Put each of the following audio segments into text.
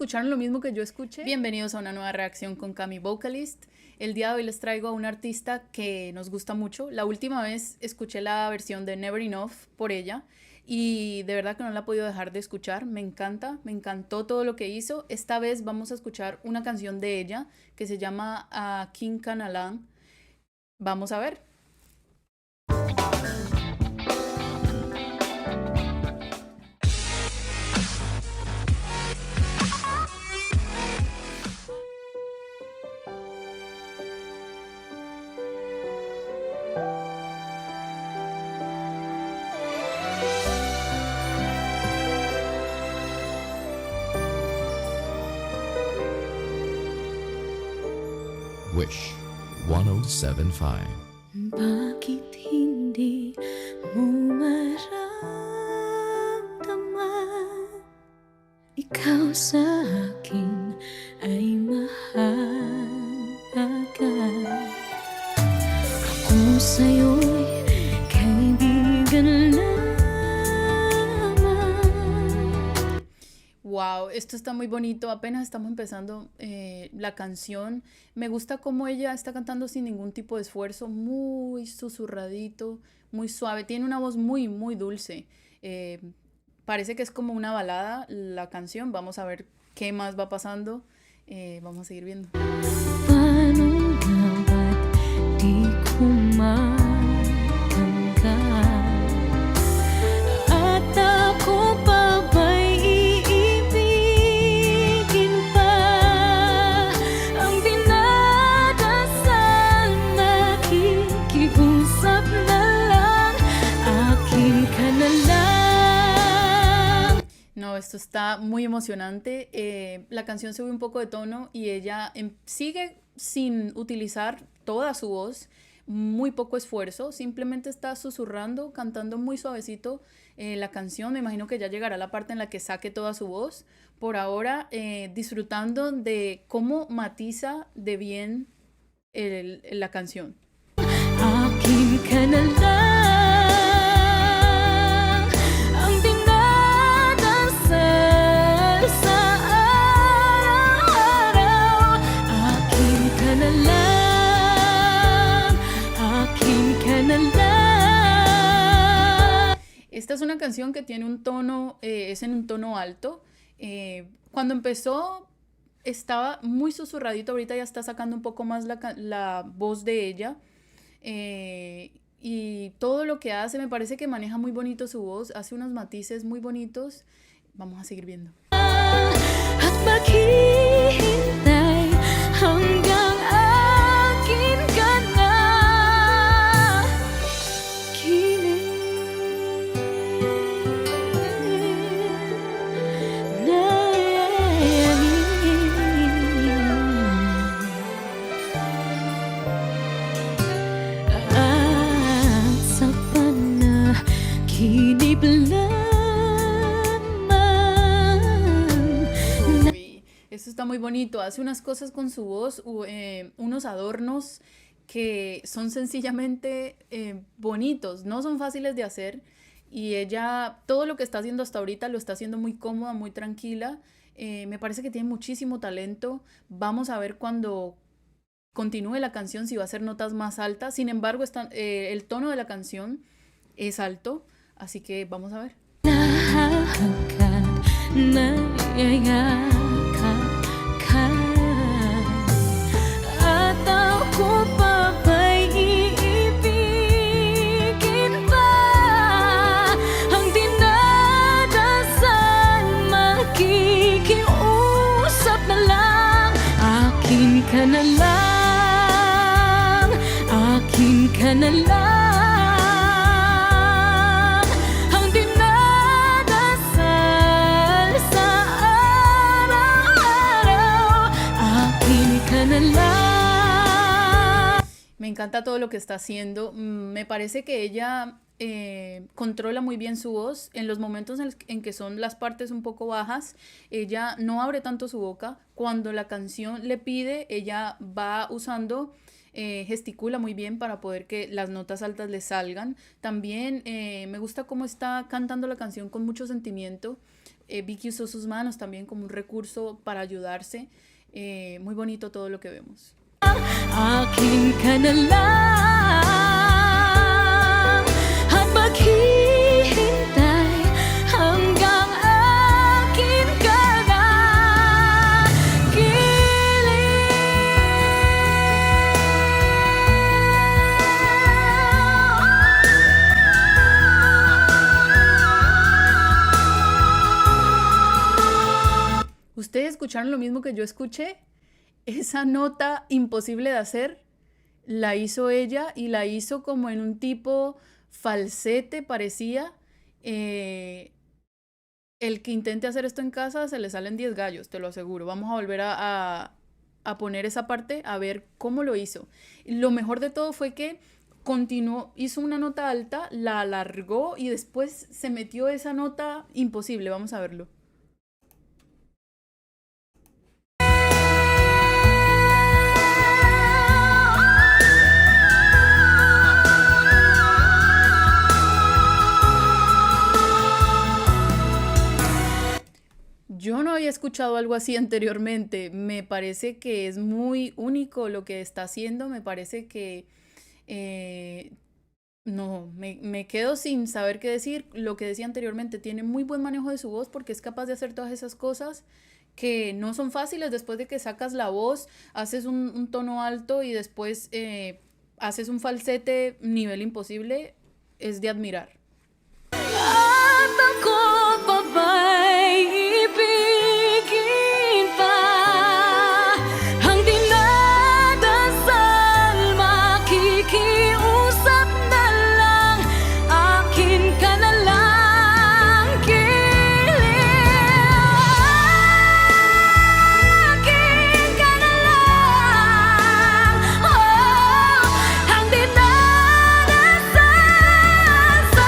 ¿Escucharon lo mismo que yo escuché? Bienvenidos a una nueva reacción con Cami Vocalist. El día de hoy les traigo a un artista que nos gusta mucho. La última vez escuché la versión de Never Enough por ella y de verdad que no la he podido dejar de escuchar. Me encanta, me encantó todo lo que hizo. Esta vez vamos a escuchar una canción de ella que se llama King Canalan. Vamos a ver. Wish 1075. Bakit hindi mo maramdaman? Ikaw sa akin ay mahalaga. Ako sa'yo'y kaibigan lamang. Wow, esto está muy bonito. Apenas estamos empezando la canción. Me gusta cómo ella está cantando sin ningún tipo de esfuerzo, muy susurradito, muy suave. Tiene una voz muy, muy dulce. Parece que es como una balada la canción. Vamos a ver qué más va pasando. Vamos a seguir viendo. Paano nga ba't di ko matanggap? At ako pa ba'y iibigin pa? Ang dinadasal, nakikiusap na lang, akin ka na lang. No, esto está muy emocionante. La canción sube un poco de tono y ella sigue sin utilizar toda su voz, muy poco esfuerzo, simplemente está susurrando, cantando muy suavecito la canción. Me imagino que ya llegará la parte en la que saque toda su voz. Por ahora, disfrutando de cómo matiza de bien la canción. Akin ka na lang, ang dinadasal sa araw-araw. Akin ka na lang, akin ka na lang. Esta es una canción que tiene un tono, es en un tono alto. Cuando empezó estaba muy susurradito, ahorita ya está sacando un poco más la voz de ella. Y todo lo que hace, me parece que maneja muy bonito su voz, hace unos matices muy bonitos. Vamos a seguir viendo. At maghihintay hanggang akin ka na. At sa panaginip lamang. Uy, esto está muy bonito, hace unas cosas con su voz, unos adornos que son sencillamente bonitos, no son fáciles de hacer y ella todo lo que está haciendo hasta ahorita lo está haciendo muy cómoda, muy tranquila. Me parece que tiene muchísimo talento. Vamos a ver cuando continúe la canción si va a hacer notas más altas. Sin embargo, el tono de la canción es alto, así que vamos a ver. Nahahangad, nayayakap ka. At ako pa ba'y iibigin pa? Ang dinadasal, makikiusap na lang, akin ka na lang, akin ka na lang. Ang dinadasal sa araw-araw, akin ka na lang. Me encanta todo lo que está haciendo. Me parece que ella controla muy bien su voz. En los momentos en que son las partes un poco bajas, ella no abre tanto su boca. Cuando la canción le pide, ella va usando gesticula muy bien para poder que las notas altas le salgan. También me gusta cómo está cantando la canción con mucho sentimiento. Vicky usó sus manos también como un recurso para ayudarse. Muy bonito todo lo que vemos. akin ka na lang at maghihintay hanggang akin ka na ¿Ustedes escucharon lo mismo que yo escuché? Esa nota imposible de hacer la hizo ella y la hizo como en un tipo falsete, parecía. El que intente hacer esto en casa se le salen 10 gallos, te lo aseguro. Vamos a volver a poner esa parte a ver cómo lo hizo. Lo mejor de todo fue que continuó, hizo una nota alta, la alargó y después se metió esa nota imposible. Vamos a verlo. Yo no había escuchado algo así anteriormente. Me parece que es muy único lo que está haciendo. Me parece que eh, no, me quedo sin saber qué decir. Lo que decía anteriormente, tiene muy buen manejo de su voz porque es capaz de hacer todas esas cosas que no son fáciles. Después de que sacas la voz, haces un tono alto y después haces un falsete nivel imposible, es de admirar. at ako pa ba'y ibigin pa ang dinadasal makikiusap na lang akin ka na lang akin ka na lang ang dinadasal sa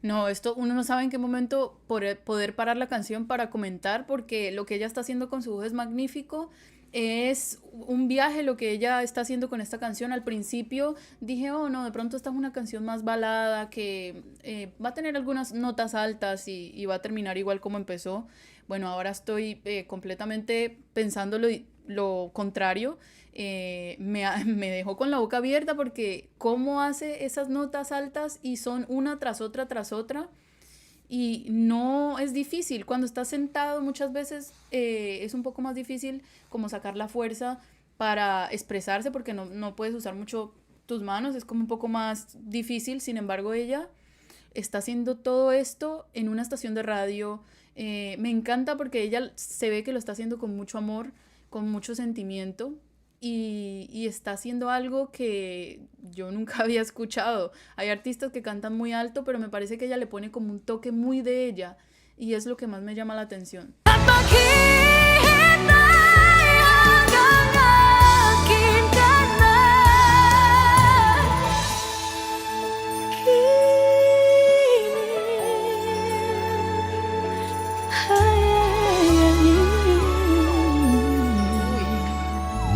No, esto uno no sabe en qué momento poder parar la canción para comentar, porque lo que ella está haciendo con su voz es magnífico. Es un viaje lo que ella está haciendo con esta canción. Al principio dije, oh no, de pronto esta es una canción más balada que va a tener algunas notas altas y va a terminar igual como empezó. Bueno, ahora estoy completamente pensando lo contrario. Me dejó con la boca abierta porque cómo hace esas notas altas y son una tras otra tras otra. Y no es difícil. Cuando estás sentado muchas veces es un poco más difícil como sacar la fuerza para expresarse porque no puedes usar mucho tus manos, es como un poco más difícil. Sin embargo, ella está haciendo todo esto en una estación de radio. Me encanta porque ella se ve que lo está haciendo con mucho amor, con mucho sentimiento y está haciendo algo que yo nunca había escuchado. Hay artistas que cantan muy alto, pero me parece que ella le pone como un toque muy de ella y es lo que más me llama la atención. at maghihintay hanggang akin ka na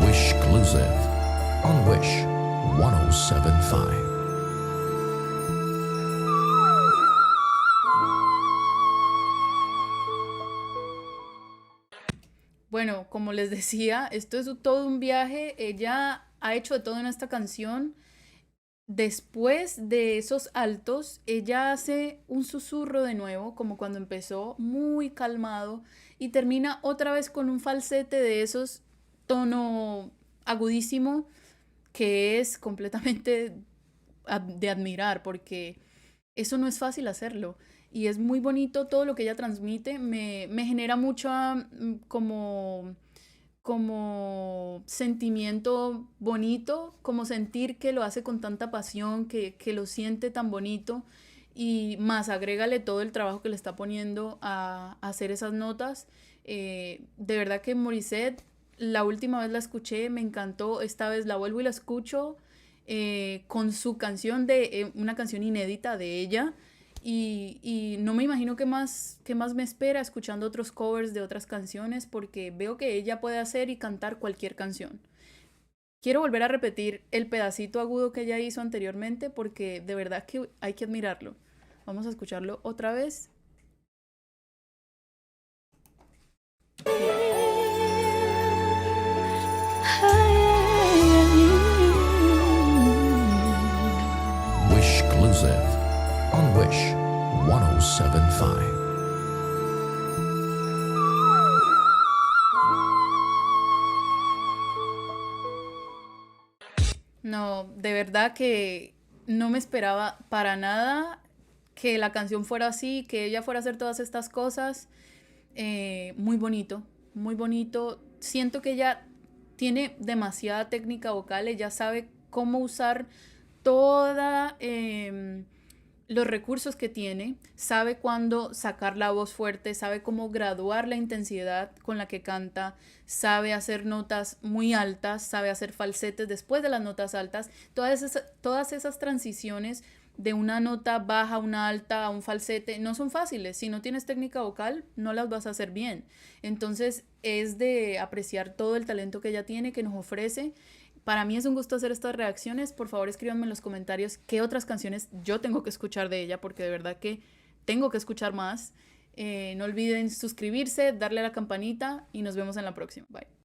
Wish Exclusive on Wish 1075. Bueno, como les decía, esto es todo un viaje. Ella ha hecho de todo en esta canción. Después de esos altos, ella hace un susurro de nuevo, como cuando empezó, muy calmado, y termina otra vez con un falsete de esos, tono agudísimo, que es completamente de admirar, porque eso no es fácil hacerlo. Y es muy bonito todo lo que ella transmite. Me genera mucha como sentimiento bonito, como sentir que lo hace con tanta pasión, que lo siente tan bonito y más agrégale todo el trabajo que le está poniendo a hacer esas notas. De verdad que Morissette, la última vez la escuché, me encantó, esta vez la vuelvo y la escucho con su canción una canción inédita de ella y no me imagino qué más me espera escuchando otros covers de otras canciones, porque veo que ella puede hacer y cantar cualquier canción. Quiero volver a repetir el pedacito agudo que ella hizo anteriormente porque de verdad que hay que admirarlo. Vamos a escucharlo otra vez. Wishclusive on Wish 1075. No, de verdad que no me esperaba para nada que la canción fuera así, que ella fuera a hacer todas estas cosas. Muy bonito, muy bonito. Siento que ella tiene demasiada técnica vocal, ella sabe cómo usar toda los recursos que tiene, sabe cuándo sacar la voz fuerte, sabe cómo graduar la intensidad con la que canta, sabe hacer notas muy altas, sabe hacer falsetes después de las notas altas, todas esas transiciones de una nota baja a una alta a un falsete no son fáciles. Si no tienes técnica vocal, no las vas a hacer bien. Entonces es de apreciar todo el talento que ella tiene, que nos ofrece. Para mí es un gusto hacer estas reacciones. Por favor, escríbanme en los comentarios qué otras canciones yo tengo que escuchar de ella, porque de verdad que tengo que escuchar más. No olviden suscribirse, darle a la campanita y nos vemos en la próxima. Bye.